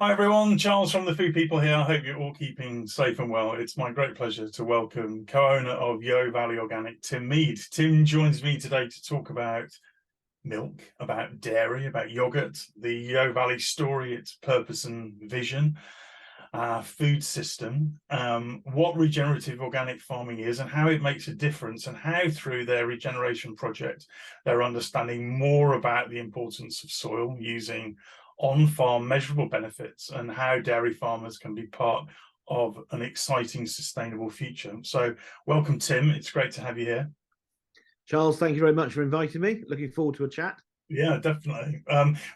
Hi everyone, Charles from the Food People here. I hope you're all keeping safe and well. It's my great pleasure to welcome co-owner of Yeo Valley Organic, Tim Mead. Tim joins me today to talk about milk, about dairy, about yogurt, the Yeo Valley story, its purpose and vision, our food system, what regenerative organic farming is and how it makes a difference, and how through their regeneration project they're understanding more about the importance of soil using on-farm measurable benefits, and how dairy farmers can be part of an exciting sustainable future. So welcome, Tim. It's great to have you here. Charles, thank you very much for inviting me. Looking forward to a chat. Yeah, definitely.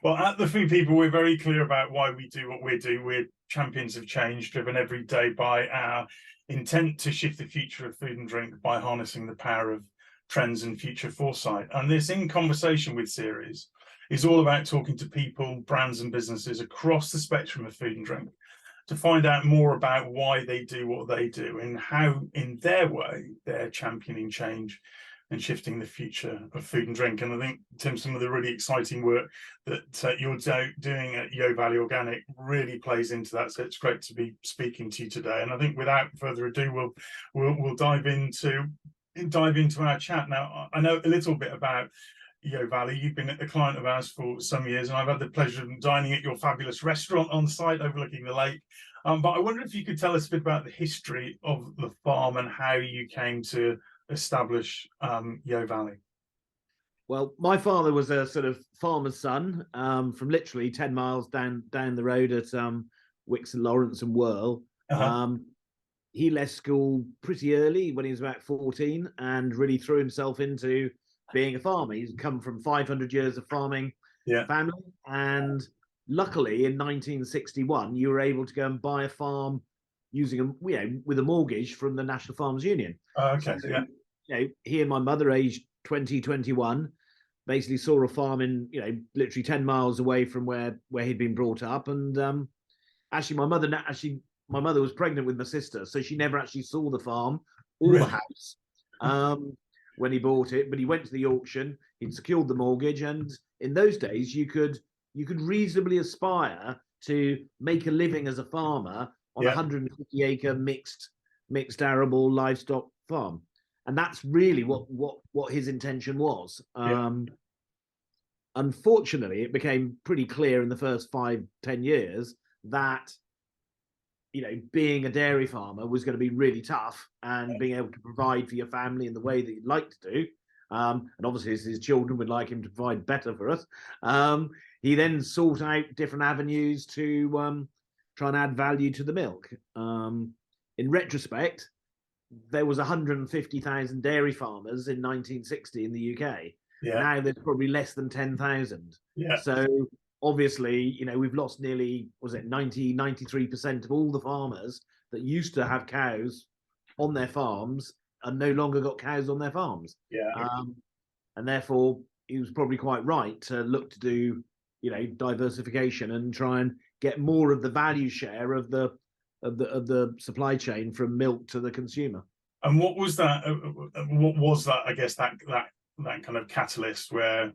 Well, at the Food People, we're very clear about why we do what we do. We're champions of change, driven every day by our intent to shift the future of food and drink by harnessing the power of trends and future foresight. And this In Conversation With series is all about talking to people, brands and businesses across the spectrum of food and drink to find out more about why they do what they do and how, in their way, they're championing change and shifting the future of food and drink. And I think, Tim, some of the really exciting work that you're doing at Yeo Valley Organic really plays into that. So it's great to be speaking to you today. And I think without further ado, we'll dive into our chat. Now, I know a little bit about Yeo Valley. You've been a client of ours for some years, and I've had the pleasure of dining at your fabulous restaurant on site overlooking the lake. But I wonder if you could tell us a bit about the history of the farm and how you came to establish Yeo Valley. Well, my father was a sort of farmer's son from literally 10 miles down the road at Wick St Lawrence and Whirl. He left school pretty early when he was about 14 and really threw himself into being a farmer. He's come from 500 years of farming family, and luckily in 1961 you were able to go and buy a farm using with a mortgage from the National Farmers Union. He and my mother, aged 20, 21, basically saw a farm in literally 10 miles away from where he'd been brought up. And actually my mother was pregnant with my sister, so she never actually saw the farm or the house when he bought it. But he went to the auction, he'd secured the mortgage, and in those days you could reasonably aspire to make a living as a farmer on a 150-acre mixed arable livestock farm. And that's really what his intention was. Unfortunately, it became pretty clear in the first 5-10 years that being a dairy farmer was going to be really tough, and being able to provide for your family in the way that you'd like to do, and obviously his children would like him to provide better for us. He then sought out different avenues to try and add value to the milk. In retrospect, there was 150,000 dairy farmers in 1960 in the UK. Now there's probably less than 10,000. So obviously, we've lost nearly, 93% of all the farmers that used to have cows on their farms and no longer got cows on their farms. And therefore, he was probably quite right to look to do, diversification and try and get more of the value share of the supply chain from milk to the consumer. And what was that? What was that? I guess that kind of catalyst where,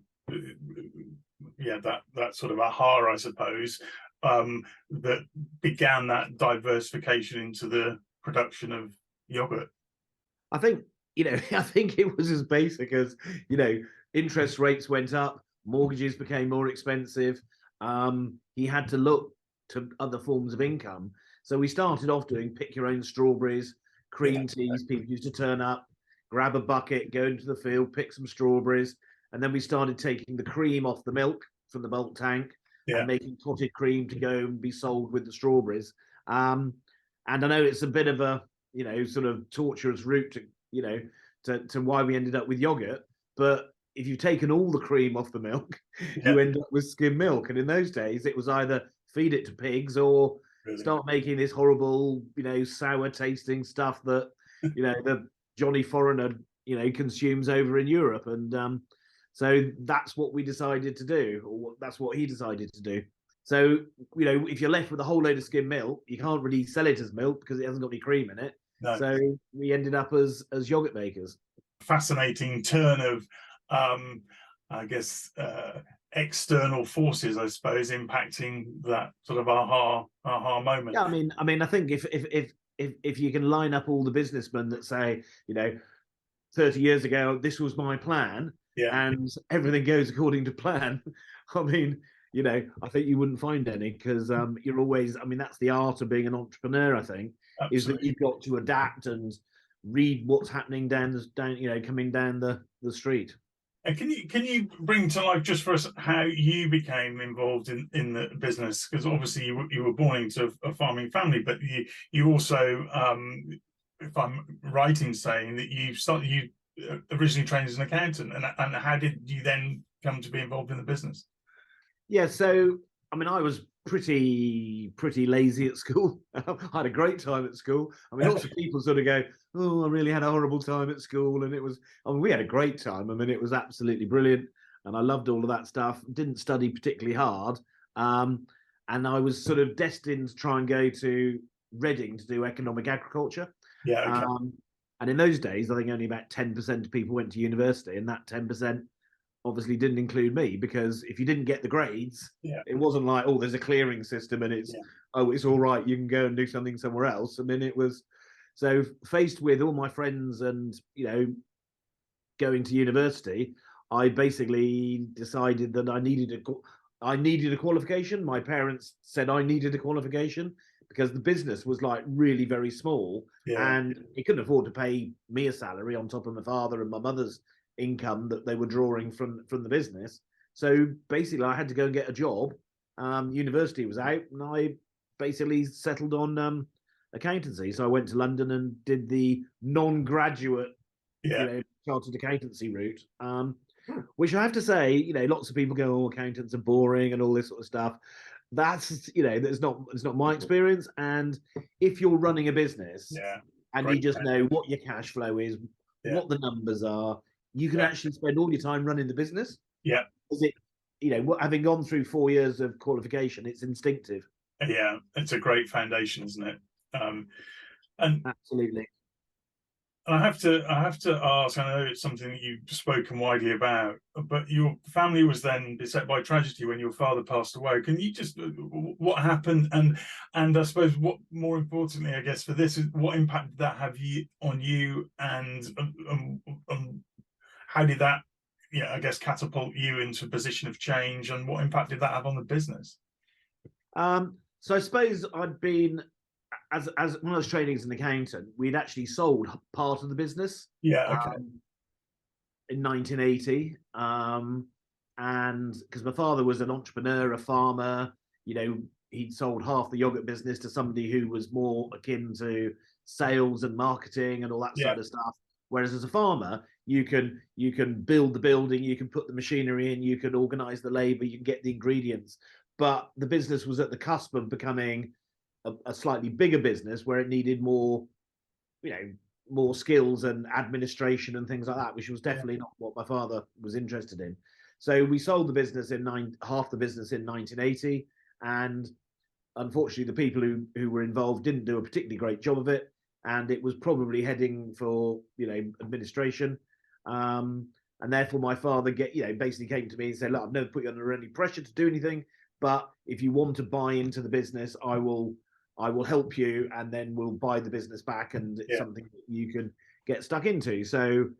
that sort of aha, I suppose, that began that diversification into the production of yogurt. I think it was as basic as interest rates went up, mortgages became more expensive. He had to look to other forms of income. So we started off doing pick your own strawberries, cream teas. People used to turn up, grab a bucket, go into the field, pick some strawberries. And then we started taking the cream off the milk from the bulk tank and making clotted cream to go and be sold with the strawberries. And I know it's a bit of a, sort of torturous route to why we ended up with yogurt. But if you've taken all the cream off the milk, you end up with skim milk. And in those days, it was either feed it to pigs or start making this horrible, sour tasting stuff that, the Johnny Foreigner, consumes over in Europe. And so that's what we decided to do, or that's what he decided to do. So, if you're left with a whole load of skim milk, you can't really sell it as milk because it hasn't got any cream in it. No. So we ended up as yogurt makers. Fascinating turn of, external forces, I suppose, impacting that sort of aha moment. Yeah, I mean, I think if you can line up all the businessmen that say, 30 years ago, this was my plan, Yeah, and everything goes according to plan. I mean, I think you wouldn't find any, because you're always, that's the art of being an entrepreneur, I think, is that absolutely. you've got to adapt and read what's happening coming down the street. And can you bring to life just for us how you became involved in the business? Because obviously you were born into a farming family, but you also, if I'm right in saying that you originally trained as an accountant, and how did you then come to be involved in the business? Yeah, so I was pretty lazy at school. I had a great time at school. Lots of people sort of go, "Oh, I really had a horrible time at school," and it was. We had a great time. It was absolutely brilliant, and I loved all of that stuff. Didn't study particularly hard, and I was sort of destined to try and go to Reading to do economic agriculture. Yeah, okay. And in those days, I think only about 10% of people went to university, and that 10% obviously didn't include me, because if you didn't get the grades, Yeah, it wasn't like, oh, there's a clearing system and it's, yeah, oh, it's all right, you can go and do something somewhere else. It was, so faced with all my friends and going to university, I basically decided that I needed a qualification. My parents said I needed a qualification because the business was like really very small, yeah, and it couldn't afford to pay me a salary on top of my father and my mother's income that they were drawing from the business. So basically, I had to go and get a job. University was out, and I basically settled on accountancy. So I went to London and did the non-graduate, yeah, chartered accountancy route. Which I have to say, lots of people go, "Oh, accountants are boring" and all this sort of stuff. That's that's not my experience. And if you're running a business yeah. and you Great. just know what your cash flow is, Yeah, what the numbers are, you can yeah, actually spend all your time running the business. yeah, Is it, having gone through 4 years of qualification, it's instinctive. yeah. It's a great foundation, isn't it? Um, and Absolutely. I have to ask. I know it's something that you've spoken widely about, but your family was then beset by tragedy when your father passed away. Can you just what happened, and I suppose what more importantly, I guess for this is what impact did that have on you, and how did that, yeah, I guess catapult you into a position of change, and what impact did that have on the business? So I suppose I'd been, as when I was training as an accountant, we'd actually sold part of the business Yeah. Okay. in 1980. And because my father was an entrepreneur, a farmer, he'd sold half the yogurt business to somebody who was more akin to sales and marketing and all that Yeah. sort of stuff. Whereas as a farmer, you can build the building, you can put the machinery in, you can organize the labor, you can get the ingredients. But the business was at the cusp of becoming a slightly bigger business where it needed more, more skills and administration and things like that, which was definitely not what my father was interested in. So we sold the business half the business in 1980, and unfortunately, the people who were involved didn't do a particularly great job of it, and it was probably heading for administration. And therefore, my father basically came to me and said, "Look, I've never put you under any pressure to do anything, but if you want to buy into the business, I will help you, and then we'll buy the business back, and it's Yeah. something that you can get stuck into." So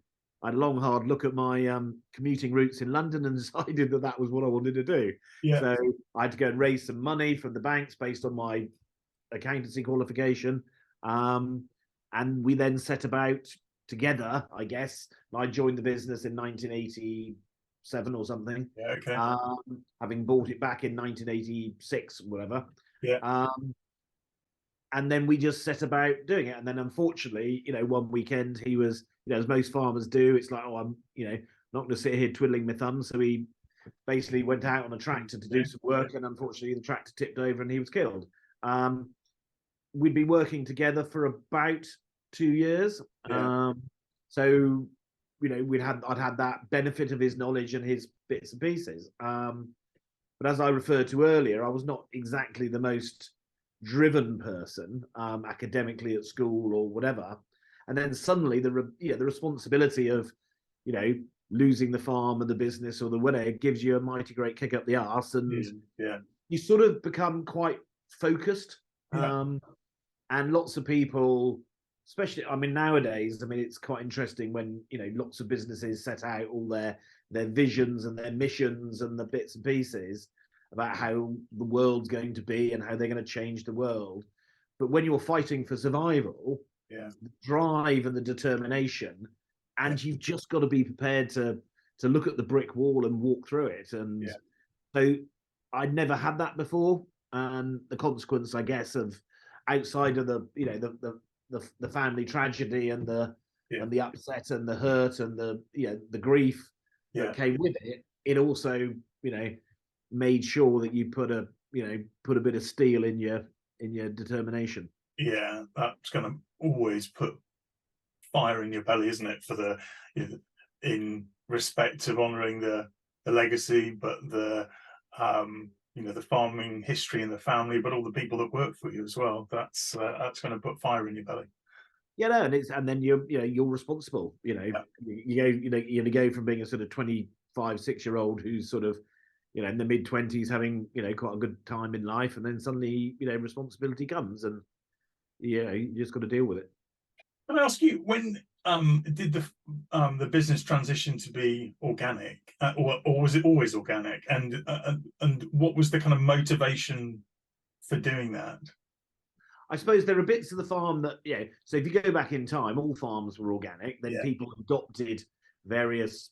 I had a long, hard look at my commuting routes in London and decided that that was what I wanted to do. Yeah. So I had to go and raise some money from the banks based on my accountancy qualification. And we then set about together, I guess. I joined the business in 1987 or something, Yeah. Okay. having bought it back in 1986, whatever. Yeah. And then we just set about doing it. And then unfortunately, one weekend he was, as most farmers do, it's like, oh, I'm, not going to sit here twiddling my thumbs. So he basically went out on a tractor to do some work, and unfortunately the tractor tipped over and he was killed. We'd been working together for about 2 years. Yeah. So, I'd had that benefit of his knowledge and his bits and pieces. But as I referred to earlier, I was not exactly the most driven person academically at school or whatever. And then suddenly the responsibility of losing the farm and the business or the whatever, it gives you a mighty great kick up the arse, and Yeah. you sort of become quite focused. Yeah. And lots of people, especially, I mean, nowadays, I mean, it's quite interesting when, you know, lots of businesses set out all their visions and their missions and the bits and pieces about how the world's going to be and how they're going to change the world. But when you're fighting for survival, Yeah. the drive and the determination, and you've just got to be prepared to look at the brick wall and walk through it. And so I'd never had that before, and the consequence, I guess, of outside of the, you know, the family tragedy and the upset and the hurt and the, you know, the grief that came with it, it also, you know, made sure that you put a bit of steel in your determination. Yeah, that's going to always put fire in your belly, isn't it? For the, in respect of honouring the legacy, but the the farming history in the family, but all the people that work for you as well. That's going to put fire in your belly. Yeah, no, and then you're responsible. You go from being a sort of 25-6-year-old who's sort of, you know, in the mid-20s having, you know, quite a good time in life, and then suddenly, you know, responsibility comes, and you just got to deal with it. Can I ask you, when did the business transition to be organic, or was it always organic? And what was the kind of motivation for doing that? I suppose there are bits of the farm that, so if you go back in time, all farms were organic. Then people adopted various,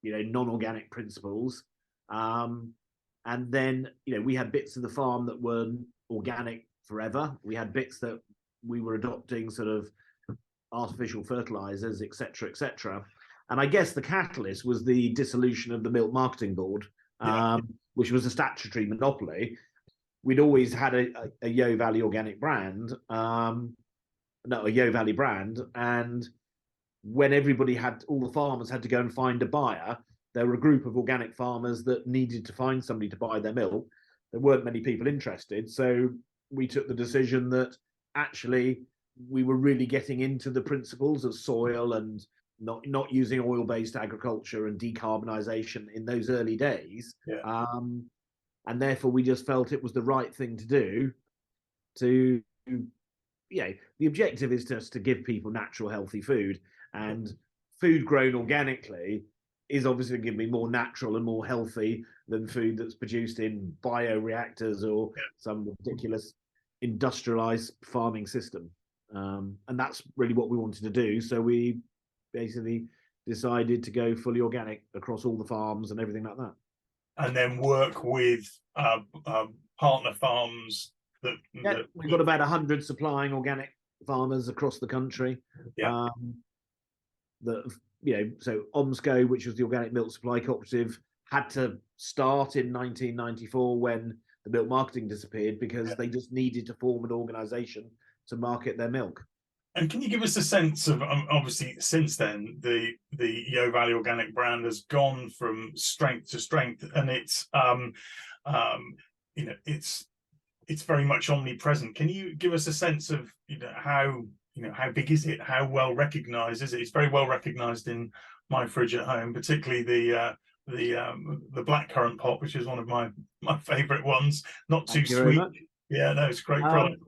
you know, non-organic principles. And then, you know, we had bits of the farm that were organic forever. We had bits that we were adopting sort of artificial fertilizers, etc., etc. And I guess the catalyst was the dissolution of the Milk Marketing Board, which was a statutory monopoly. We'd always had a Yeo Valley Organic brand, a Yeo Valley brand, and when all the farmers had to go and find a buyer, there were a group of organic farmers that needed to find somebody to buy their milk. There weren't many people interested, so we took the decision that actually we were really getting into the principles of soil and not using oil-based agriculture and decarbonisation in those early days. And therefore we just felt it was the right thing to do. The objective is just to give people natural, healthy food, and food grown organically is obviously going to be more natural and more healthy than food that's produced in bioreactors or some ridiculous industrialized farming system. And that's really what we wanted to do. So we basically decided to go fully organic across all the farms and everything like that. And then work with partner farms. We've got about 100 supplying organic farmers across the country. So OMSCO, which was the Organic Milk Supply Cooperative, had to start in 1994 when the milk marketing disappeared, because they just needed to form an organisation to market their milk. And can you give us a sense of, obviously since then the Yeo Valley Organic brand has gone from strength to strength, and it's it's very much omnipresent. Can you give us a sense of how big is it? How well recognized is it? It's very well recognized in my fridge at home, particularly the blackcurrant pot, which is one of my favorite ones. Not too sweet. Yeah, no, it's a great product.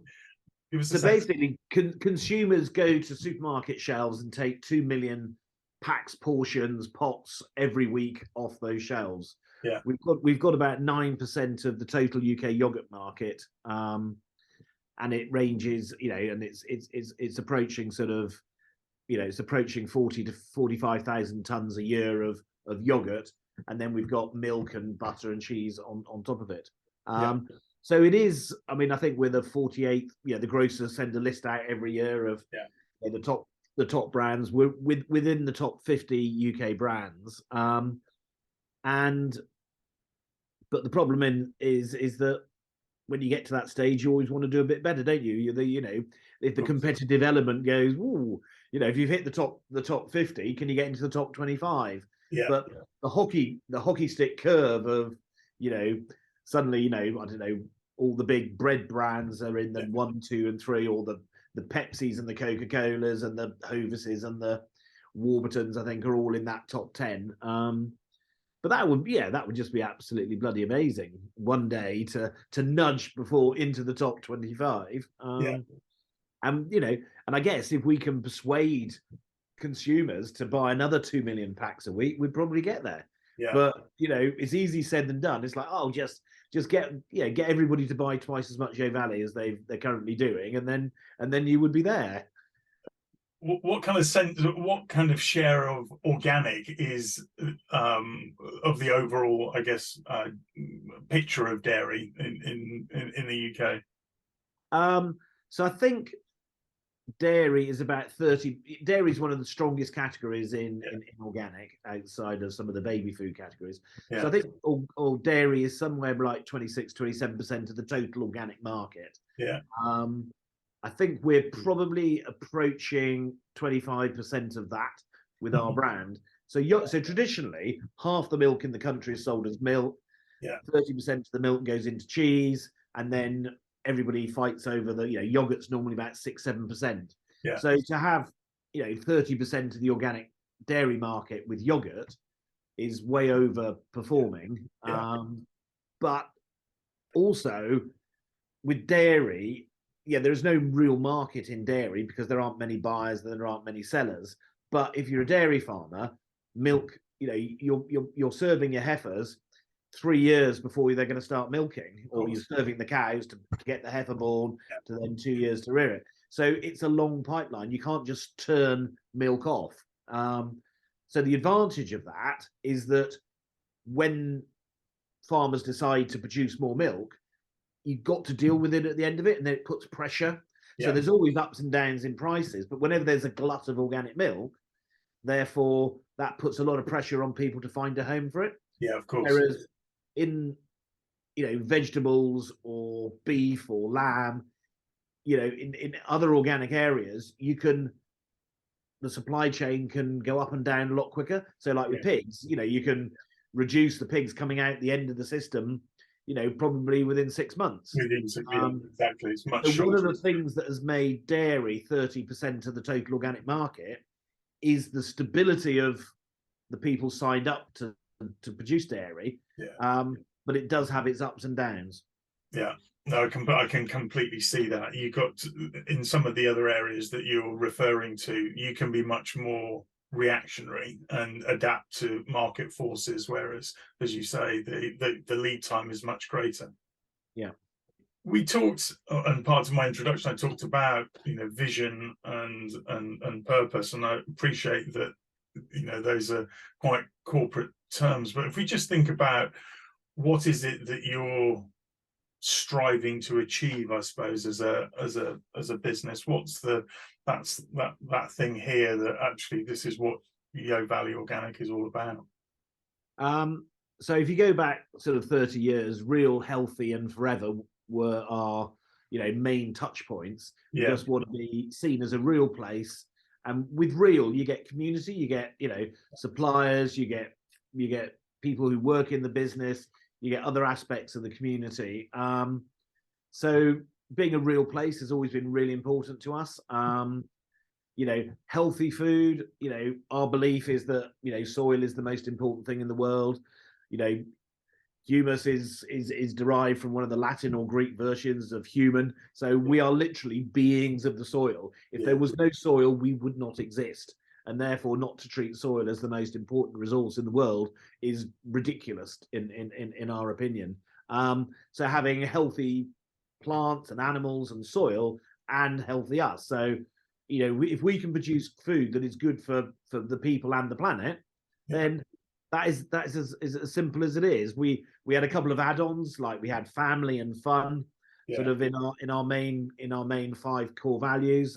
So basically, consumers go to supermarket shelves and take 2 million packs, portions, pots every week off those shelves. We've got about 9% of the total UK yogurt market, and it ranges, and it's approaching sort of, it's approaching 40 to 45,000 tons a year of yogurt, and then we've got milk and butter and cheese on top of it. So it is. I mean, I think we're the 48th. The grocers send a list out every year of the top brands. We're within the top 50 UK brands. But the problem is that when you get to that stage, you always want to do a bit better, don't you? If the competitive element goes, if you've hit the top 50, can you get into the top 25? But the hockey stick curve of, suddenly, I don't know, all the big bread brands are in the 1, 2, and 3, or the Pepsis and the Coca-Colas and the Hovises and Warburtons, I think, are all in that top 10. But that would just be absolutely bloody amazing one day to nudge before into the top 25. And and I guess if we can persuade consumers to buy another 2 million packs a week, we'd probably get there. But it's easy said than done. It's like, oh, just get everybody to buy twice as much Yeo Valley as they're currently doing, and then you would be there. What kind of share of organic is of the overall, I guess, picture of dairy in the UK? So I think dairy is about 30. Dairy is one of the strongest categories in organic, outside of some of the baby food categories. So I think all dairy is somewhere like 26-27% of the total organic market. I think we're probably approaching 25% of that with our brand. So traditionally, half the milk in the country is sold as milk. 30% of the milk goes into cheese, and then everybody fights over the yogurt's normally about 6-7%. So to have 30% of the organic dairy market with yogurt is way overperforming. But also with dairy, there's no real market in dairy because there aren't many buyers, there aren't many sellers. But if you're a dairy farmer, milk, you're serving your heifers 3 years before they're going to start milking, or you're serving the cows to get the heifer born, to then 2 years to rear it. So it's a long pipeline. You can't just turn milk off. So the advantage of that is that when farmers decide to produce more milk, you've got to deal with it at the end of it, and then it puts pressure. So there's always ups and downs in prices, but whenever there's a glut of organic milk, therefore that puts a lot of pressure on people to find a home for it. Of course. Whereas in vegetables or beef or lamb, in other organic areas, the supply chain can go up and down a lot quicker. So like with pigs, you can reduce the pigs coming out the end of the system, probably within 6 months. Exactly. It's much so one of the things that has made dairy 30% of the total organic market is the stability of the people signed up to produce dairy. But it does have its ups and downs. No, I can completely see that. You got in some of the other areas that you're referring to, you can be much more reactionary and adapt to market forces, whereas, as you say, the lead time is much greater. We talked, and part of my introduction, I talked about vision and purpose, and I appreciate that those are quite corporate terms. But if we just think about what is it that you're striving to achieve, I suppose, as a business, what's that thing here that actually this is what Yeo Valley Organic is all about? So if you go back sort of 30 years, Real, Healthy and Forever were our main touch points. We just want to be seen as a real place, and with Real you get community, you get suppliers, you get people who work in the business, you get other aspects of the community. So being a real place has always been really important to us. Healthy food, our belief is that soil is the most important thing in the world. Humus is derived from one of the Latin or Greek versions of human. So we are literally beings of the soil. If there was no soil, we would not exist. And therefore, not to treat soil as the most important resource in the world is ridiculous in our opinion. So having healthy plants and animals and soil and healthy us. So, if we can produce food that is good for the people and the planet, then that is as simple as it is. We had a couple of add-ons, like we had family and fun, sort of in our main 5 core values.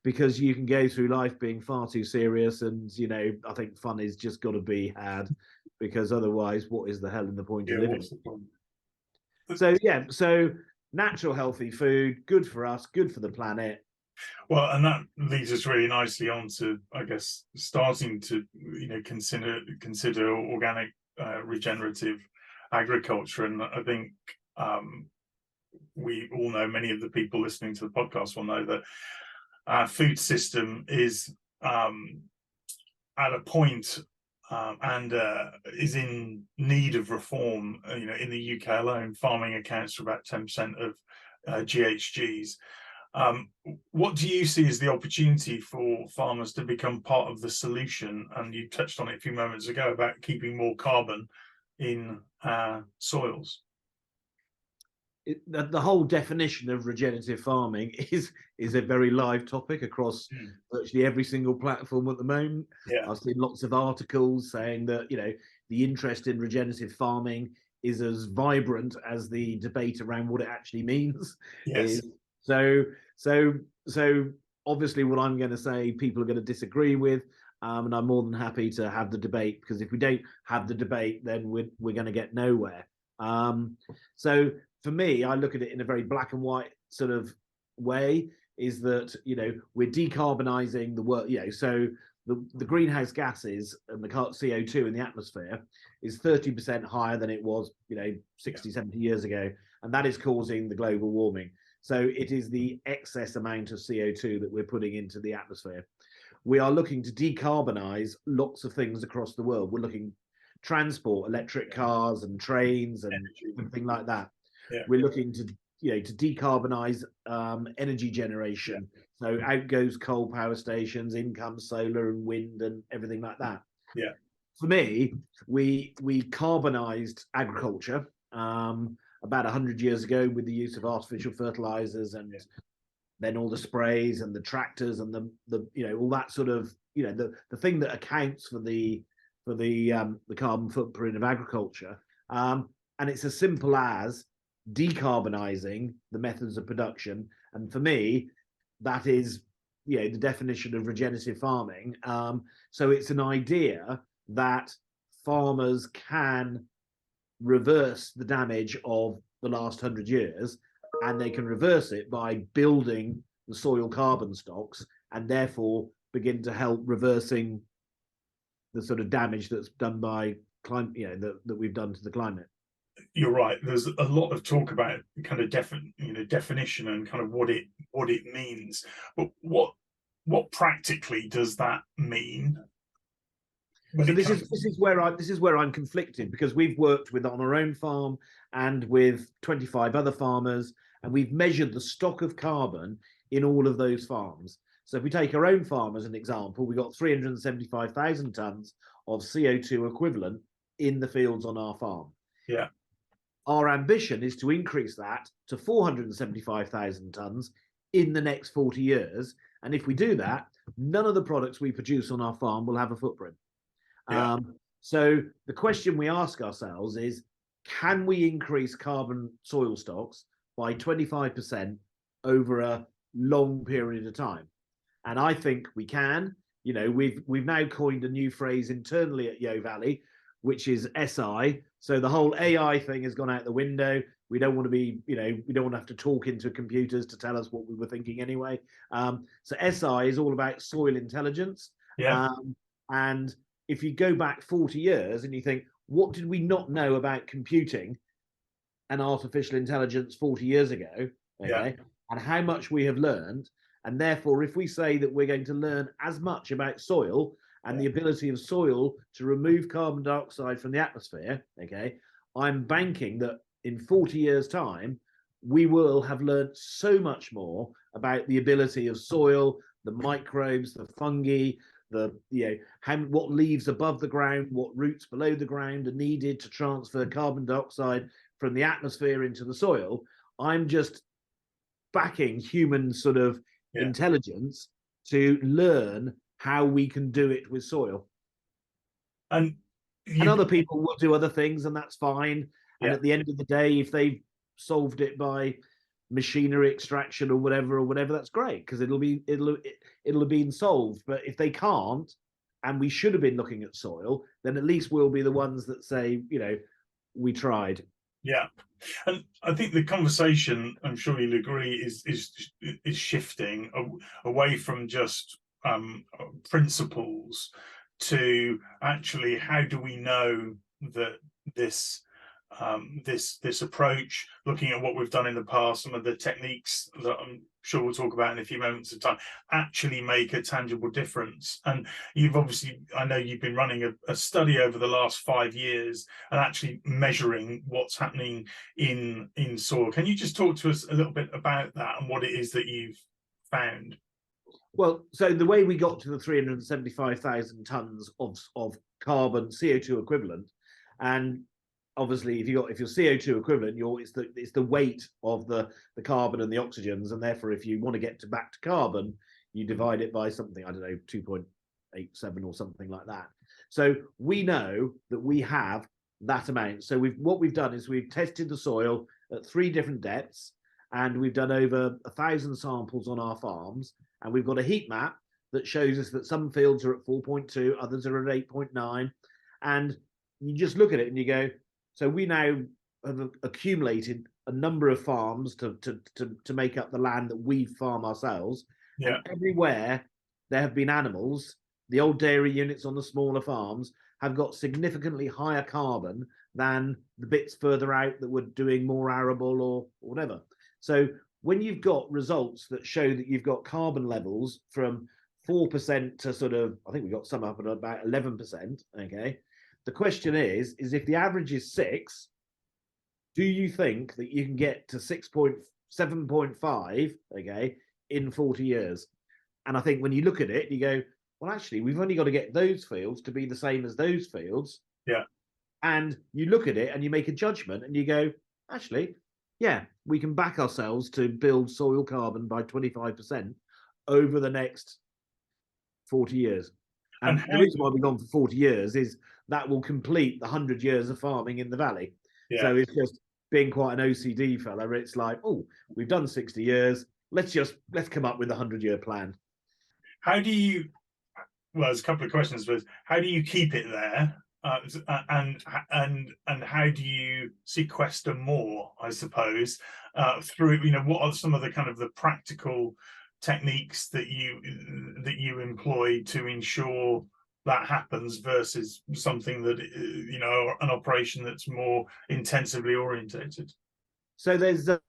Because you can go through life being far too serious, and I think fun is just got to be had, because otherwise, what is the hell in the point of living? So natural, healthy food, good for us, good for the planet. Well, and that leads us really nicely on to, I guess, starting to consider organic regenerative agriculture. And I think we all know, many of the people listening to the podcast will know that our food system is at a point and is in need of reform. In the UK alone, farming accounts for about 10% of GHGs. What do you see as the opportunity for farmers to become part of the solution? And you touched on it a few moments ago about keeping more carbon in soils. The whole definition of regenerative farming is a very live topic across virtually every single platform at the moment. Yeah. I've seen lots of articles saying that the interest in regenerative farming is as vibrant as the debate around what it actually means. Yes. So obviously what I'm going to say people are going to disagree with, and I'm more than happy to have the debate, because if we don't have the debate, then we're going to get nowhere. So for me, I look at it in a very black and white sort of way, is that, we're decarbonizing the world. So the greenhouse gases and the CO2 in the atmosphere is 30% higher than it was, 60, 70 years ago. And that is causing the global warming. So it is the excess amount of CO2 that we're putting into the atmosphere. We are looking to decarbonize lots of things across the world. We're looking transport, electric cars and trains and everything like that. Yeah. We're looking to decarbonize energy generation. So out goes coal power stations, in comes solar and wind and everything like that. Yeah. For me, we carbonized agriculture about 100 years ago with the use of artificial fertilizers, and then all the sprays and the tractors and the all that sort of the thing that accounts for the carbon footprint of agriculture. And it's as simple as decarbonizing the methods of production. And for me, that is the definition of regenerative farming. So it's an idea that farmers can reverse the damage of the last 100 years, and they can reverse it by building the soil carbon stocks, and therefore begin to help reversing the sort of damage that's done by climate, that we've done to the climate. You're right. There's a lot of talk about kind of definition and kind of what it means. But what practically does that mean? So this is where I'm conflicted, because we've worked on our own farm and with 25 other farmers, and we've measured the stock of carbon in all of those farms. So if we take our own farm as an example, we got 375,000 tons of CO2 equivalent in the fields on our farm. Yeah. Our ambition is to increase that to 475,000 tons in the next 40 years. And if we do that, none of the products we produce on our farm will have a footprint. Yeah. So the question we ask ourselves is, can we increase carbon soil stocks by 25% over a long period of time? And I think we can. We've now coined a new phrase internally at Yeo Valley, which is SI. So the whole AI thing has gone out the window. We don't want to be, we don't want to have to talk into computers to tell us what we were thinking anyway. So SI is all about soil intelligence. Yeah. And if you go back 40 years and you think, what did we not know about computing and artificial intelligence 40 years ago? Okay. Yeah. And how much we have learned. And therefore, if we say that we're going to learn as much about soil and the ability of soil to remove carbon dioxide from the atmosphere, okay, I'm banking that in 40 years' time, we will have learned so much more about the ability of soil, the microbes, the fungi, what leaves above the ground, what roots below the ground are needed to transfer carbon dioxide from the atmosphere into the soil. I'm just backing human sort of intelligence to learn how we can do it with soil. And other people will do other things, and that's fine. And at the end of the day, if they've solved it by machinery extraction or whatever, that's great, because it'll have been solved. But if they can't, and we should have been looking at soil, then at least we'll be the ones that say, we tried. Yeah. And I think the conversation, I'm sure you'll agree, is shifting away from just principles to actually, how do we know that this approach, looking at what we've done in the past, some of the techniques that I'm sure we'll talk about in a few moments of time, actually make a tangible difference. And you've obviously, I know you've been running a study over the last 5 years and actually measuring what's happening in soil. Can you just talk to us a little bit about that and what it is that you've found? Well, so the way we got to the 375,000 tons of carbon CO2 equivalent, and obviously if you're CO2 equivalent, it's the weight of the carbon and the oxygens, and therefore if you want to get back to carbon, you divide it by something, I don't know, 2.87 or something like that. So we know that we have that amount. So what we've done is we've tested the soil at 3 different depths, and we've done over 1,000 samples on our farms, and we've got a heat map that shows us that some fields are at 4.2, others are at 8.9, and you just look at it and you go, so we now have accumulated a number of farms to make up the land that we farm ourselves. Yeah. And everywhere there have been animals, the old dairy units on the smaller farms have got significantly higher carbon than the bits further out that were doing more arable or whatever. So when you've got results that show that you've got carbon levels from 4% to sort of, I think we got some up at about 11%, okay? The question is if the average is 6, do you think that you can get to 7.5, okay, in 40 years? And I think when you look at it, you go, well, actually, we've only got to get those fields to be the same as those fields. Yeah. And you look at it and you make a judgment and you go, actually, yeah, we can back ourselves to build soil carbon by 25% over the next 40 years. And the reason why we've gone for 40 years is that will complete the 100 years of farming in the valley. Yeah. So it's just being quite an OCD fella. It's like, oh, we've done 60 years. Let's come up with a 100-year plan. How do you, well, there's a couple of questions, but how do you keep it there? And how do you sequester more, I suppose, through, what are some of the kind of the practical techniques that you employ to ensure that happens versus something that, an operation that's more intensively orientated? So there's so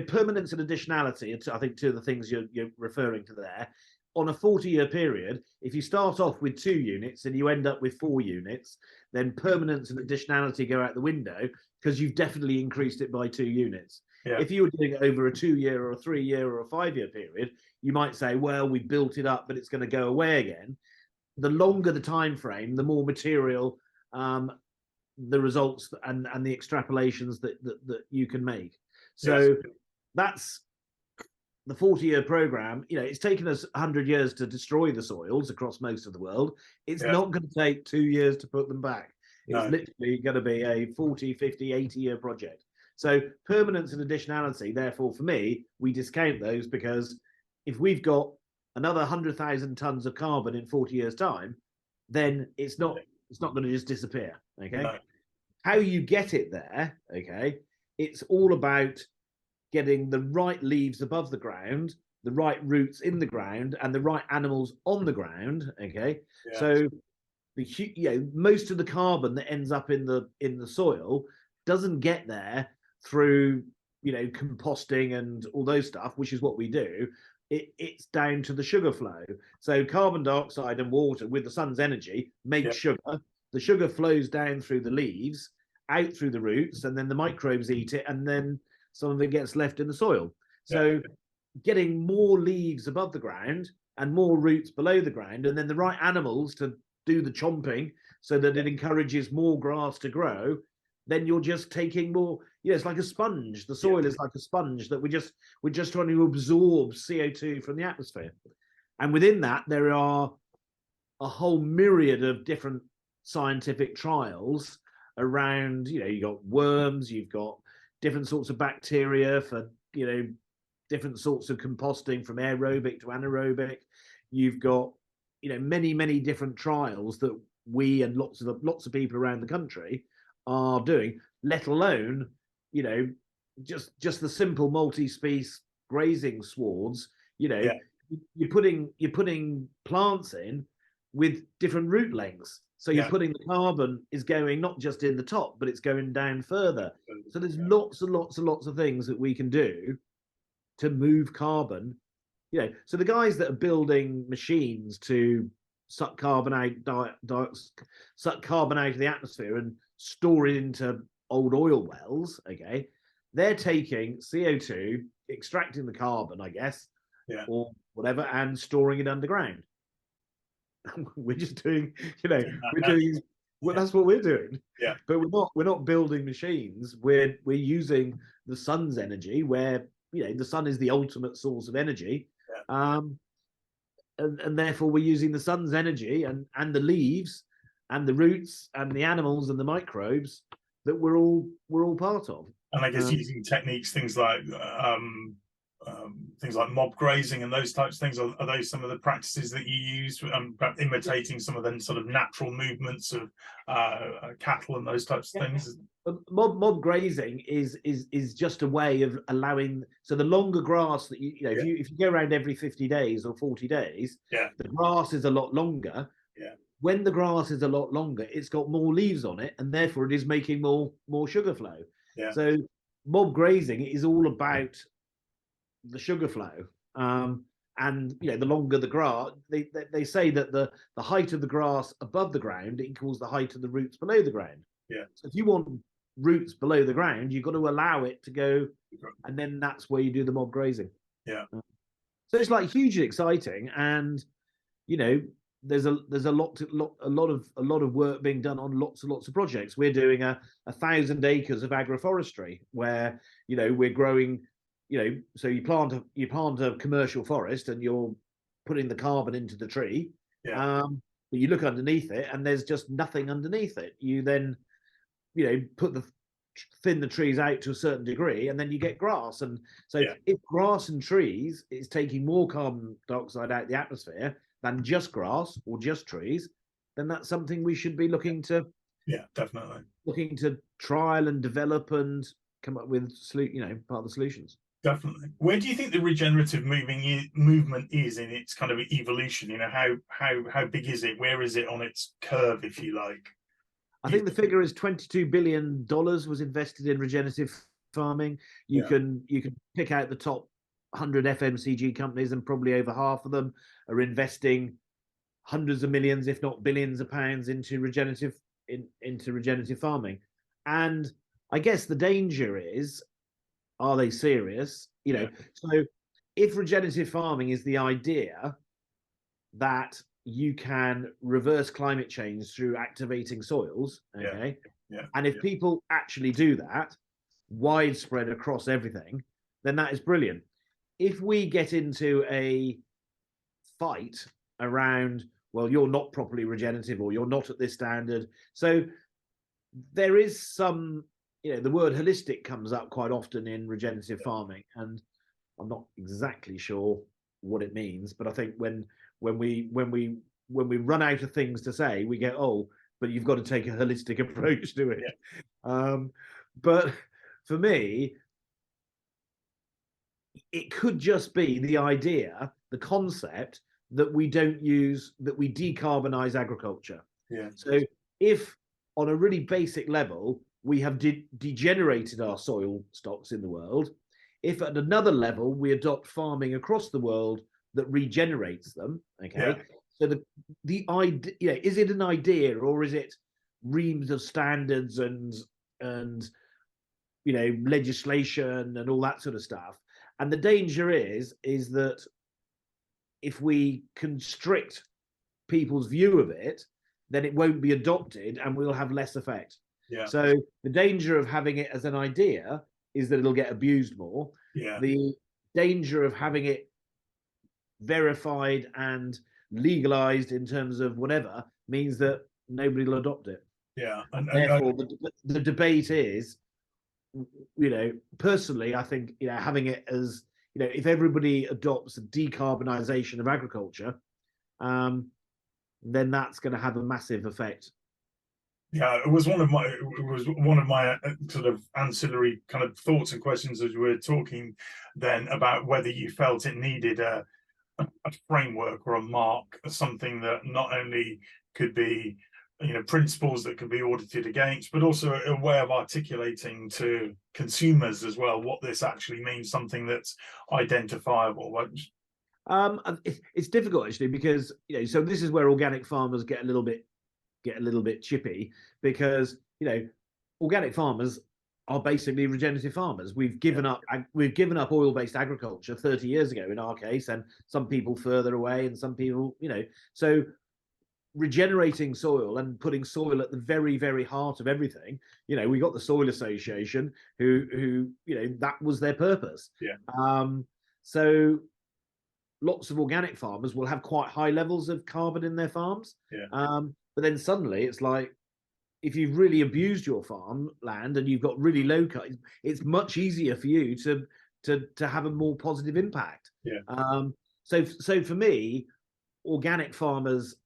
permanence and additionality, I think, two of the things you're referring to there. On a 40-year period, if you start off with 2 units and you end up with 4 units, then permanence and additionality go out the window because you've definitely increased it by 2 units. Yeah. If you were doing it over a 2-year or a 3-year or a 5-year period, you might say, well, we built it up, but it's going to go away again. The longer the time frame, the more material the results and the extrapolations that you can make. So yes. That's the 40-year program. It's taken us 100 years to destroy the soils across most of the world. It's not going to take 2 years to put them back. It's literally going to be a 40, 50, 80-year project. So permanence and additionality, therefore, for me, we discount those because if we've got another 100,000 tons of carbon in 40 years' time, then it's not going to just disappear. Okay. No. How you get it there, okay, it's all about getting the right leaves above the ground, the right roots in the ground, and the right animals on the ground. Okay, yeah. So most of the carbon that ends up in the soil doesn't get there through composting and all those stuff, which is what we do. It's down to the sugar flow. So carbon dioxide and water with the sun's energy make sugar. The sugar flows down through the leaves, out through the roots, and then the microbes eat it, and then some of it gets left in the soil. So getting more leaves above the ground and more roots below the ground, and then the right animals to do the chomping so that it encourages more grass to grow, then you're just taking more, it's like a sponge. The soil is like a sponge that we're just trying to absorb CO2 from the atmosphere. And within that, there are a whole myriad of different scientific trials around, you've got worms, you've got different sorts of bacteria for, different sorts of composting from aerobic to anaerobic. You've got, many, many different trials that we and lots of people around the country are doing, let alone, just the simple multi-species grazing swards. You're putting plants in with different root lengths. So you're putting the carbon is going not just in the top, but it's going down further. So there's lots and lots and lots of things that we can do to move carbon. So the guys that are building machines to suck carbon suck carbon out of the atmosphere and store it into old oil wells, okay, they're taking CO2, extracting the carbon, I guess, or whatever, and storing it underground. We're just doing, that's what we're doing. Yeah. But we're not building machines. We're using the sun's energy, where the sun is the ultimate source of energy. And therefore we're using the sun's energy and the leaves and the roots and the animals and the microbes that we're all part of. And I guess using techniques, things like mob grazing and those types of things, are those some of the practices that you use, imitating some of the sort of natural movements of cattle and those types of things? Mob grazing is just a way of allowing, so the longer grass that if you go around every 50 days or 40 days, the grass is a lot longer. When the grass is a lot longer, it's got more leaves on it, and therefore it is making more sugar flow. So mob grazing is all about the sugar flow. And the longer the grass, they say that the height of the grass above the ground equals the height of the roots below the ground. So if you want roots below the ground, you've got to allow it to go, and then that's where you do the mob grazing. So it's like hugely exciting, and there's a lot of work being done on lots and lots of projects. We're doing 1,000 acres of agroforestry, where we're growing. So you plant a commercial forest, and you're putting the carbon into the tree. But you look underneath it, and there's just nothing underneath it. You then, thin the trees out to a certain degree, and then you get grass. And so if grass and trees is taking more carbon dioxide out of the atmosphere than just grass or just trees, then that's something we should be looking to. Definitely looking to trial and develop and come up with part of the solutions. Definitely. Where do you think the regenerative movement is in its kind of evolution? How big is it? Where is it on its curve, if you like? I think the figure is $22 billion was invested in regenerative farming. You can pick out the top 100 FMCG companies, and probably over half of them are investing hundreds of millions, if not billions of pounds into regenerative farming. And I guess the danger is, are they serious? So if regenerative farming is the idea that you can reverse climate change through activating soils, and if people actually do that widespread across everything, then that is brilliant. If we get into a fight around, well, you're not properly regenerative, or you're not at this standard, so there is some, the word holistic comes up quite often in regenerative farming, and I'm not exactly sure what it means, but I think when we run out of things to say, we get, but you've got to take a holistic approach to it. But for me, it could just be the idea, the concept that we decarbonize agriculture. So if on a really basic level, we have degenerated our soil stocks in the world, if at another level we adopt farming across the world that regenerates them, so the idea, is it an idea, or is it reams of standards and legislation and all that sort of stuff? And the danger is that if we constrict people's view of it, then it won't be adopted, and we'll have less effect. So the danger of having it as an idea is that it'll get abused more. The danger of having it verified and legalized in terms of whatever means that nobody will adopt it. And therefore the debate is, personally, I think having it as, if everybody adopts a decarbonization of agriculture, then that's going to have a massive effect. It was one of my sort of ancillary kind of thoughts and questions as we were talking then, about whether you felt it needed a framework or a mark, something that not only could be principles that can be audited against, but also a way of articulating to consumers as well what this actually means, something that's identifiable. It's difficult actually, because so this is where organic farmers get a little bit chippy, because organic farmers are basically regenerative farmers. We've given up oil-based agriculture 30 years ago in our case, and some people further away, and some people so regenerating soil and putting soil at the very, very heart of everything. We got the Soil Association who that was their purpose. So lots of organic farmers will have quite high levels of carbon in their farms. But then suddenly it's like, if you've really abused your farm land and you've got really low carbon, it's much easier for you to have a more positive impact. So for me, organic farmers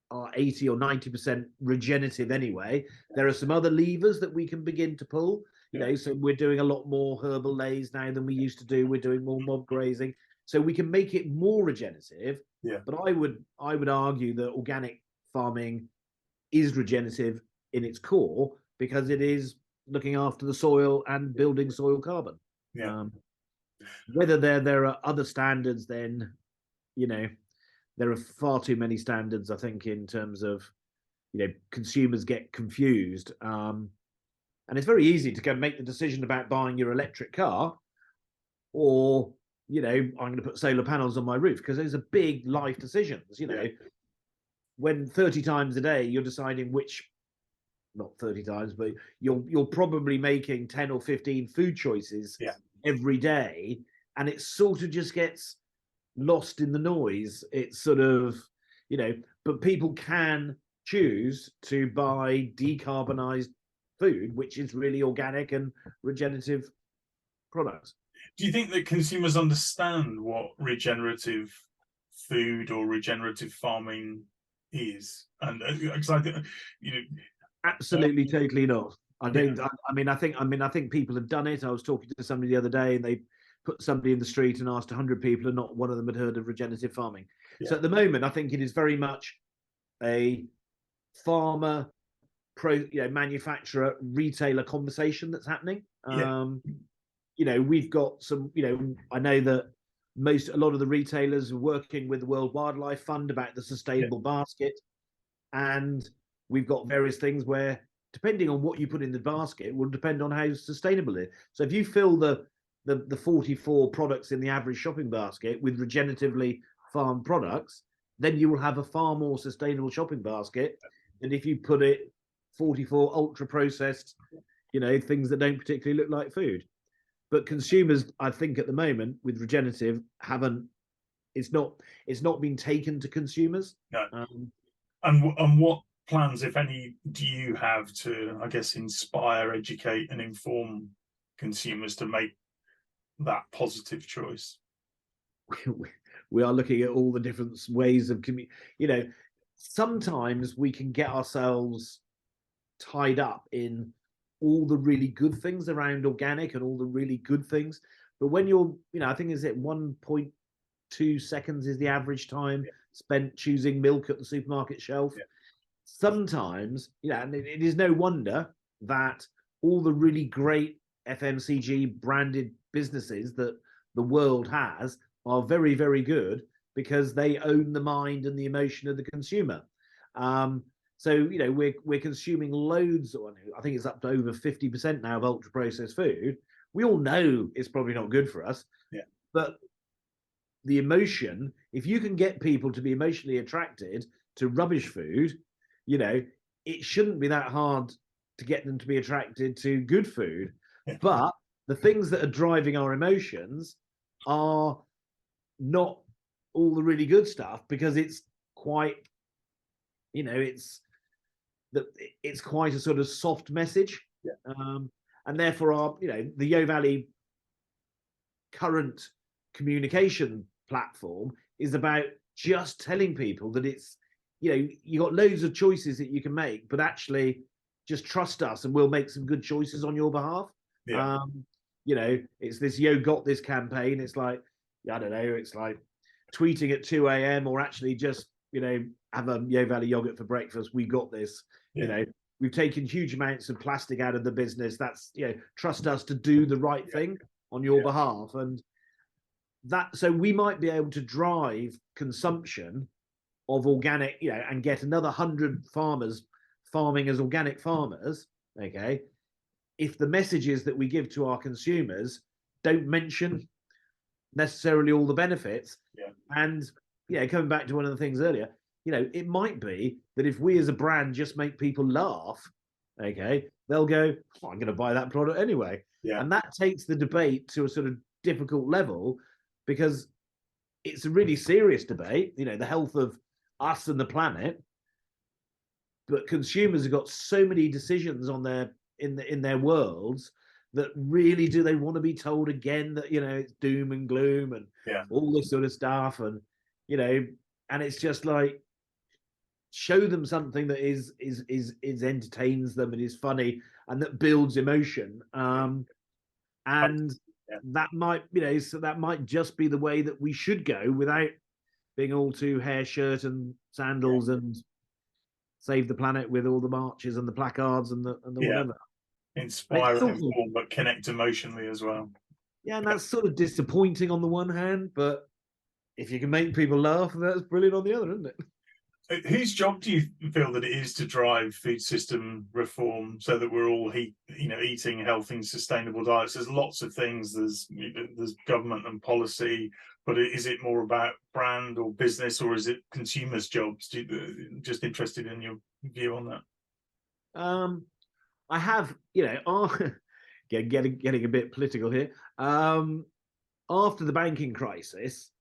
are 80 or 90% regenerative anyway. There are some other levers that we can begin to pull. So we're doing a lot more herbal lays now than we used to do. We're doing more mob grazing, so we can make it more regenerative. But I would argue that organic farming is regenerative in its core, because it is looking after the soil and building soil carbon. Whether there are other standards, then there are far too many standards, I think, in terms of consumers get confused, and it's very easy to go make the decision about buying your electric car, or I'm going to put solar panels on my roof, because those are big life decisions. When 30 times a day you're deciding not 30 times, but you're probably making 10 or 15 food choices every day, and it sort of just gets lost in the noise. It's sort of but people can choose to buy decarbonized food, which is really organic and regenerative products. Do you think that consumers understand what regenerative food or regenerative farming is? And because I think absolutely, totally not. I don't. I think people have done it. I was talking to somebody the other day, and they put somebody in the street and asked 100 people, and not one of them had heard of regenerative farming. So at the moment, I think it is very much a farmer, manufacturer, retailer conversation that's happening. We've got some. I know that a lot of the retailers are working with the World Wildlife Fund about the sustainable basket, and we've got various things where, depending on what you put in the basket, will depend on how sustainable it is. So if you fill the 44 products in the average shopping basket with regeneratively farmed products, then you will have a far more sustainable shopping basket than if you put it 44 ultra processed, things that don't particularly look like food. But consumers, I think, at the moment with regenerative it's not been taken to consumers. And what plans, if any, do you have to, I guess, inspire, educate, and inform consumers to make that positive choice? We are looking at all the different ways of sometimes we can get ourselves tied up in all the really good things around organic and all the really good things, but when you're I think is it 1.2 seconds is the average time spent choosing milk at the supermarket shelf. Sometimes and it is no wonder that all the really great FMCG branded businesses that the world has are very, very good, because they own the mind and the emotion of the consumer. So we're consuming loads, or I think it's up to over 50% now of ultra processed food. We all know it's probably not good for us, but the emotion, if you can get people to be emotionally attracted to rubbish food, it shouldn't be that hard to get them to be attracted to good food. But the things that are driving our emotions are not all the really good stuff, because it's quite, it's quite a sort of soft message. And therefore our, the Yeo Valley current communication platform is about just telling people that it's, you got loads of choices that you can make, but actually just trust us and we'll make some good choices on your behalf. It's this Yo Got This campaign. It's like, I don't know, it's like tweeting at 2 a.m. or actually just, have a Yeo Valley yogurt for breakfast. We've got this. Yeah. You know, we've taken huge amounts of plastic out of the business. That's, you know, trust us to do the right thing on your behalf. And that, so we might be able to drive consumption of organic, you know, and get another 100 farmers farming as organic farmers. Okay, if the messages that we give to our consumers don't mention necessarily all the benefits. And coming back to one of the things earlier, you know, it might be that if we as a brand just make people laugh, okay, they'll go, oh, I'm going to buy that product anyway. And that takes the debate to a sort of difficult level, because it's a really serious debate, you know, the health of us and the planet. But consumers have got so many decisions on their in their worlds that really, do they want to be told again that, you know, it's doom and gloom and all this sort of stuff? And, you know, and it's just like, show them something that is entertains them and is funny and that builds emotion. And that might, you know, so that might just be the way that we should go, without being all too hair, shirt and sandals and save the planet with all the marches and the placards and the whatever. Inspiring, but connect emotionally as well. Yeah, and that's sort of disappointing on the one hand, but if you can make people laugh, that's brilliant on the other, isn't it? Whose job do you feel that it is to drive food system reform so that we're all eating healthy and sustainable diets? There's lots of things. There's government and policy, but is it more about brand or business, or is it consumers' jobs? Just interested in your view on that. I have, you know, getting a bit political here. After the banking crisis,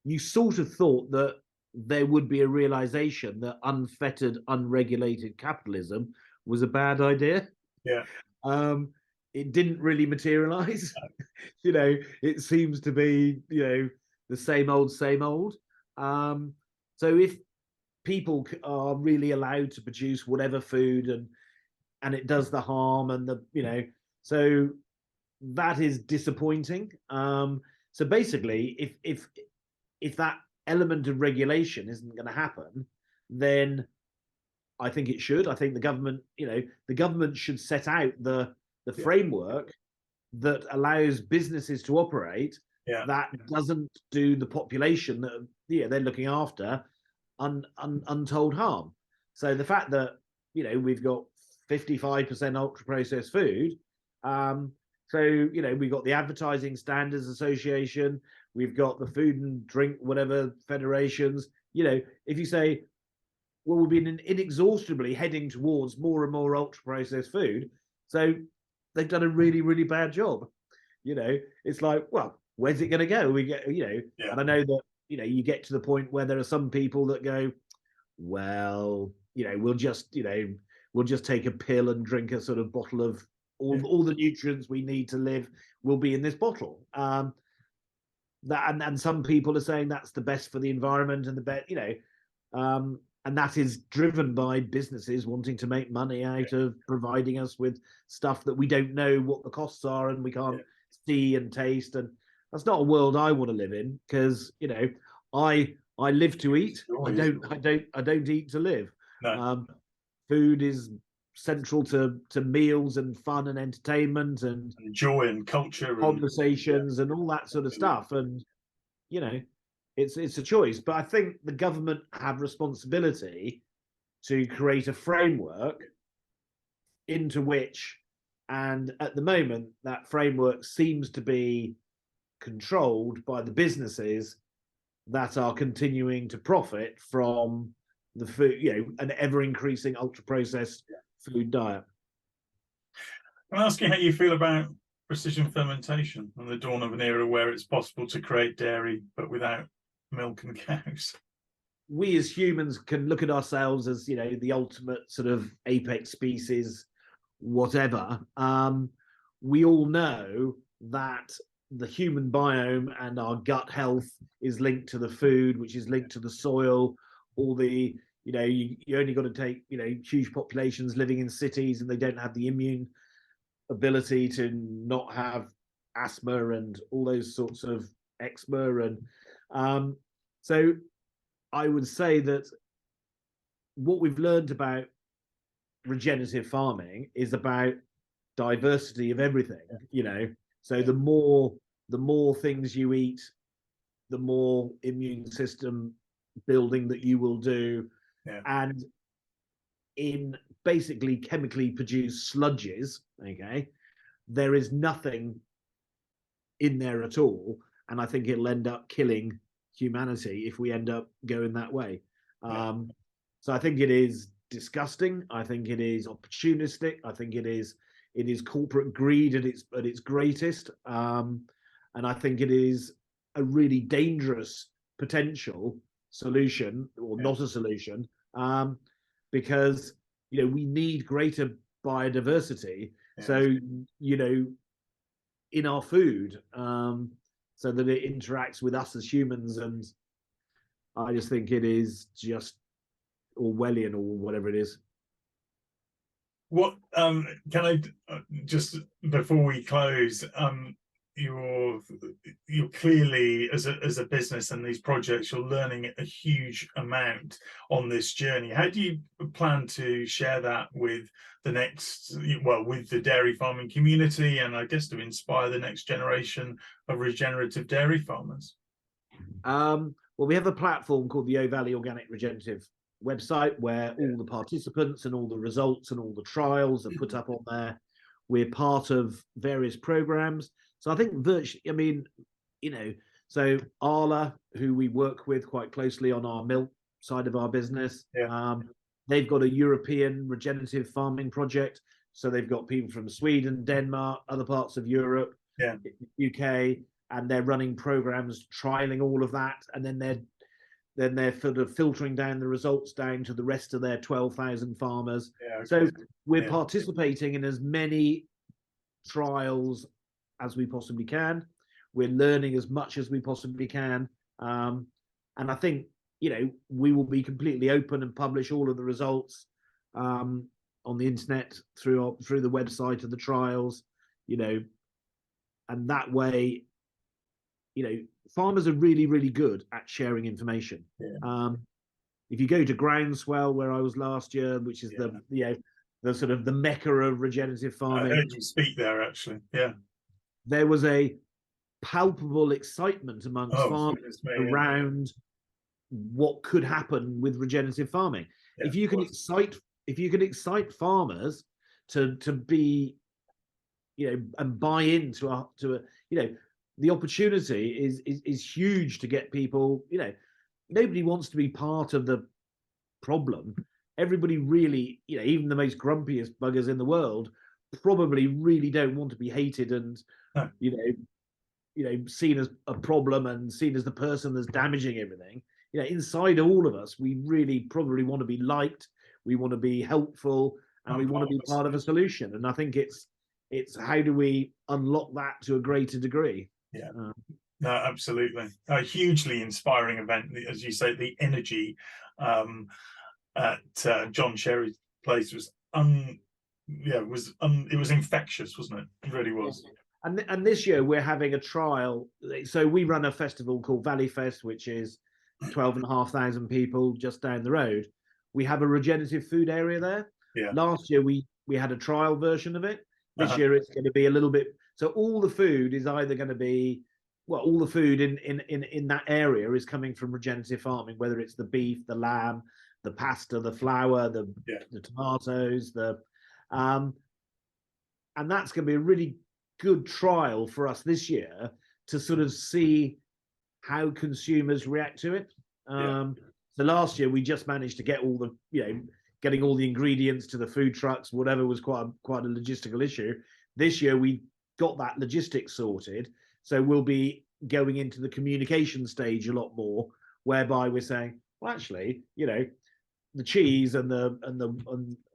you sort of thought that there would be a realization that unfettered, unregulated capitalism was a bad idea. It didn't really materialize. You know, it seems to be, you know, the same old, same old. So if people are really allowed to produce whatever food and it does the harm and the, you know, so that is disappointing. So basically, if that element of regulation isn't going to happen, then I think it should. I think the government, you know, the government should set out the framework that allows businesses to operate that doesn't do the population that they're looking after untold harm. So the fact that, you know, we've got 55% ultra processed food. So, you know, we've got the Advertising Standards Association, we've got the Food and Drink, whatever federations. You know, if you say, well, we've been inexhaustibly heading towards more and more ultra processed food, so they've done a really, really bad job. You know, it's like, well, where's it going to go? We get, you know, and I know that, you know, you get to the point where there are some people that go, well, you know, we'll just take a pill and drink a sort of bottle of all the nutrients we need to live will be in this bottle. That and some people are saying that's the best for the environment and the best, you know, and that is driven by businesses wanting to make money out of providing us with stuff that we don't know what the costs are and we can't see and taste. And that's not a world I want to live in, because, you know, I live to eat. I don't eat to live. No. Food is central to meals and fun and entertainment and joy and culture, conversations and all that sort of stuff. And, you know, it's a choice. But I think the government have responsibility to create a framework into which, and at the moment, that framework seems to be controlled by the businesses that are continuing to profit from the food, you know, an ever increasing ultra processed food diet. I'm asking how you feel about precision fermentation and the dawn of an era where it's possible to create dairy but without milk and cows. We as humans can look at ourselves as, you know, the ultimate sort of apex species, whatever. We all know that the human biome and our gut health is linked to the food, which is linked to the soil. All the, you know, you only got to take, you know, huge populations living in cities and they don't have the immune ability to not have asthma and all those sorts of eczema. And so I would say that what we've learned about regenerative farming is about diversity of everything, you know. So the more things you eat, the more immune system building that you will do. Yeah. And in basically chemically produced sludges, okay, there is nothing in there at all. And I think it'll end up killing humanity if we end up going that way. So I think it is disgusting. I think it is opportunistic. I think it is corporate greed at its greatest. And I think it is a really dangerous potential solution, or not a solution, because we need greater biodiversity. So in our food, so that it interacts with us as humans. And I just think it is just Orwellian, or whatever it is. What can I just, before we close, you're clearly, as a business and these projects, you're learning a huge amount on this journey. How do you plan to share that with the dairy farming community, and I guess to inspire the next generation of regenerative dairy farmers? Well, we have a platform called the Yeo Valley Organic Regenerative website, where all the participants and all the results and all the trials are put up on there. We're part of various programs. So I think so Arla, who we work with quite closely on our milk side of our business, they've got a European regenerative farming project. So they've got people from Sweden, Denmark, other parts of Europe, UK, and they're running programs trialing all of that, and then they're sort of filtering down the results down to the rest of their 12,000 farmers. So we're participating in as many trials as we possibly can. We're learning as much as we possibly can. And I think, we will be completely open and publish all of the results on the internet through the website of the trials, and that way, farmers are really, really good at sharing information. If you go to Groundswell, where I was last year, which is the sort of the mecca of regenerative farming. I heard you speak there, actually. There was a palpable excitement amongst farmers around what could happen with regenerative farming. If you can excite farmers to be, and buy into a the opportunity is huge to get people. Nobody wants to be part of the problem. Everybody really, even the most grumpiest buggers in the world, probably really don't want to be hated and seen as a problem and seen as the person that's damaging everything. Inside all of us, we really probably want to be liked. We want to be helpful, and we want to be part of a solution. And I think it's how do we unlock that to a greater degree? No, absolutely. A hugely inspiring event, as you say. The energy at John Sherry's place was it was infectious, wasn't it? It really was. And this year we're having a trial. So we run a festival called Valley Fest, which is 12,500 people just down the road. We have a regenerative food area there. Last year we had a trial version of it. This year it's going to be a little bit. So all the food is either going to be, all the food in that area is coming from regenerative farming, whether it's the beef, the lamb, the pasta, the flour, the tomatoes, and that's going to be a really good trial for us this year to sort of see how consumers react to it. So last year we just managed to get all the, getting all the ingredients to the food trucks, whatever, was quite a logistical issue. This year we got that logistics sorted, so we'll be going into the communication stage a lot more, whereby we're saying, well, actually, the cheese and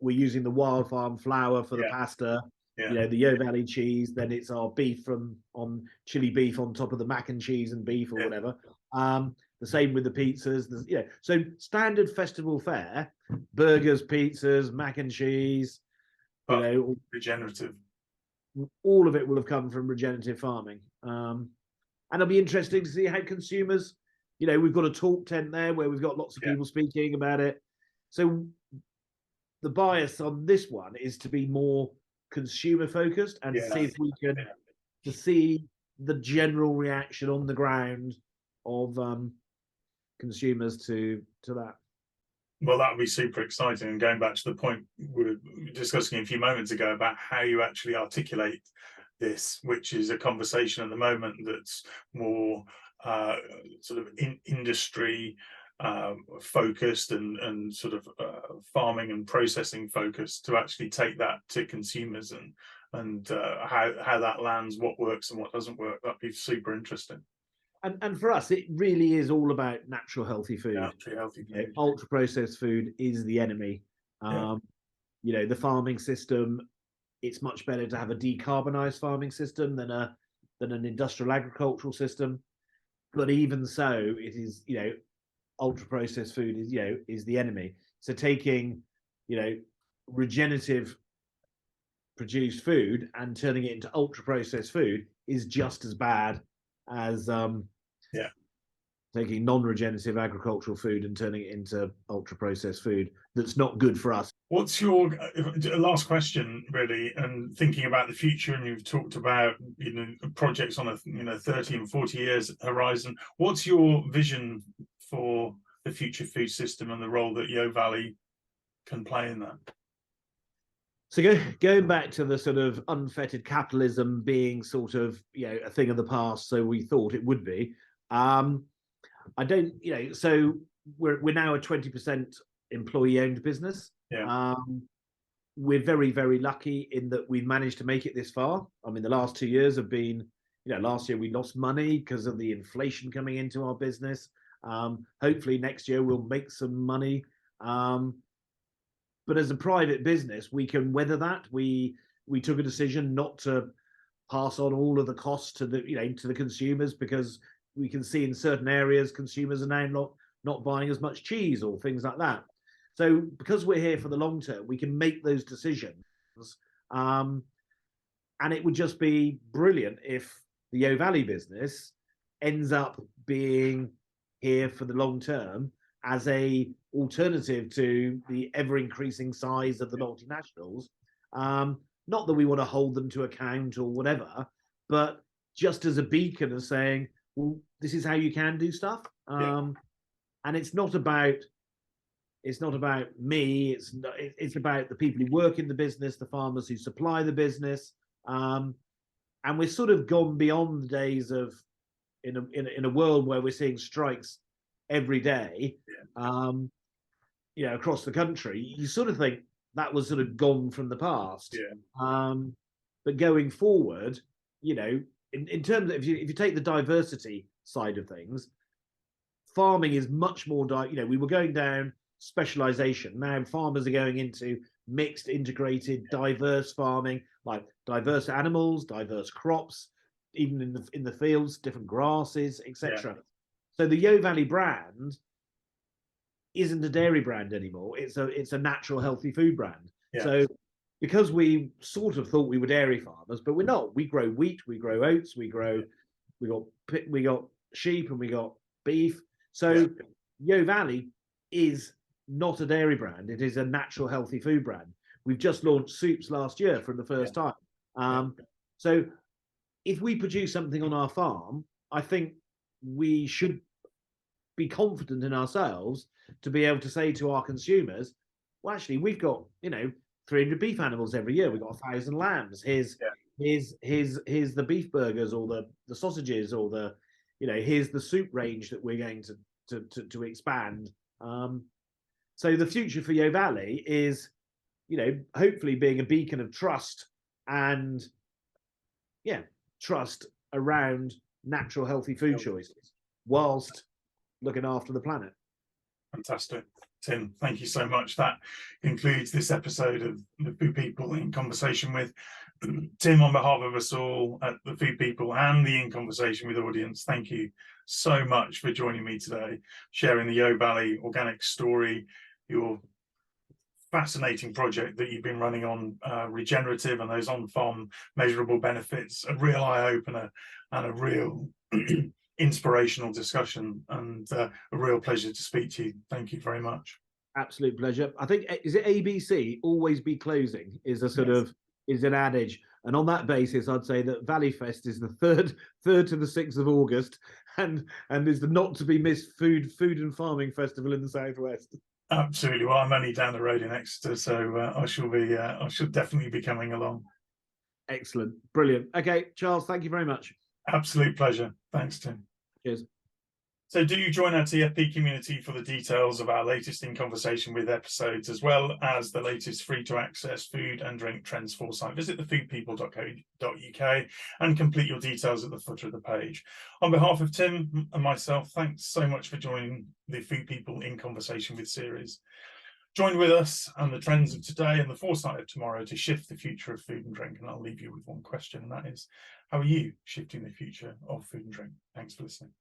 we're using the wild farm flour for the pasta, the Yeo Valley cheese, then it's our beef on chili beef on top of the mac and cheese and beef or whatever. The same with the pizzas. So standard festival fare, burgers, pizzas, mac and cheese, regenerative. All of it will have come from regenerative farming. And it'll be interesting to see how consumers, we've got a talk tent there where we've got lots of people speaking about it. So the bias on this one is to be more consumer focused and Yeah. see if we can to see the general reaction on the ground of consumers to that. Well, that would be super exciting. And going back to the point we were discussing a few moments ago about how you actually articulate this, which is a conversation at the moment that's more sort of industry focused and sort of farming and processing focused, to actually take that to consumers and how that lands, what works and what doesn't work. That'd be super interesting. And for us, it really is all about natural, healthy food. Naturally healthy food. Ultra processed food is the enemy. The farming system, it's much better to have a decarbonized farming system than an industrial agricultural system. But even so, it is, ultra processed food is the enemy. So taking, regenerative produced food and turning it into ultra processed food is just as bad as taking non-regenerative agricultural food and turning it into ultra processed food that's not good for us. What's your last question, really, and thinking about the future? And you've talked about projects on a 30 and 40 years horizon. What's your vision for the future food system and the role that Yeo Valley can play in that? So going back to the sort of unfettered capitalism being sort of a thing of the past, so we thought it would be. I don't, so we're now a 20% employee-owned business. Yeah. We're very, very lucky in that we've managed to make it this far. I mean, the last 2 years have been, last year we lost money because of the inflation coming into our business. Hopefully next year we'll make some money. But as a private business, we can weather that. We took a decision not to pass on all of the costs to the consumers, because we can see in certain areas consumers are now not buying as much cheese or things like that. So because we're here for the long term, we can make those decisions. And it would just be brilliant if the Yeo Valley business ends up being here for the long term as a alternative to the ever increasing size of the multinationals. Not that we want to hold them to account or whatever, but just as a beacon of saying, well, this is how you can do stuff. And it's not about me. It's about the people who work in the business, the farmers who supply the business. And we're sort of gone beyond the days of in a world where we're seeing strikes every day, across the country. You sort of think that was sort of gone from the past. But going forward, in terms of if you take the diversity side of things, farming is much more we were going down specialization. Now farmers are going into mixed, integrated, diverse farming, like diverse animals, diverse crops, even in the fields, different grasses, etc. So the Yeo Valley brand isn't a dairy brand anymore. It's a natural, healthy food brand. So because we sort of thought we were dairy farmers, but we're not. We grow wheat, we grow oats, we got sheep, and we got beef. So Yeo Valley is not a dairy brand. It is a natural, healthy food brand. We've just launched soups last year for the first time. So if we produce something on our farm, I think we should be confident in ourselves to be able to say to our consumers, well, actually, we've got 300 beef animals every year. We've got 1,000 lambs. Here's the beef burgers or the sausages or here's the soup range that we're going to expand. So the future for Yeo Valley is, hopefully being a beacon of trust and trust around natural, healthy food choices whilst looking after the planet. Fantastic. Tim, thank you so much. That concludes this episode of The Food People in Conversation with Tim. On behalf of us all at The Food People and the In Conversation with audience, thank you so much for joining me today, sharing the Yeo Valley Organic story, your fascinating project that you've been running on regenerative and those on-farm measurable benefits, a real eye-opener and a real inspirational discussion, and a real pleasure to speak to you. Thank you very much. Absolute pleasure. I think, is it ABC? Always be closing is a sort Yes. of is an adage, and on that basis, I'd say that Valley Fest is the third to the 6th of August, and is the not to be missed food and farming festival in the southwest. Absolutely. Well, I'm only down the road in Exeter, so I shall definitely be coming along. Excellent, brilliant. Okay, Charles, thank you very much. Absolute pleasure. Thanks, Tim. Cheers. So do join our TFP community for the details of our latest In Conversation With episodes, as well as the latest free-to-access food and drink trends foresight. Visit thefoodpeople.co.uk and complete your details at the footer of the page. On behalf of Tim and myself, thanks so much for joining the Food People In Conversation With series. Join with us and the trends of today and the foresight of tomorrow to shift the future of food and drink. And I'll leave you with one question, and that is, how are you shifting the future of food and drink? Thanks for listening.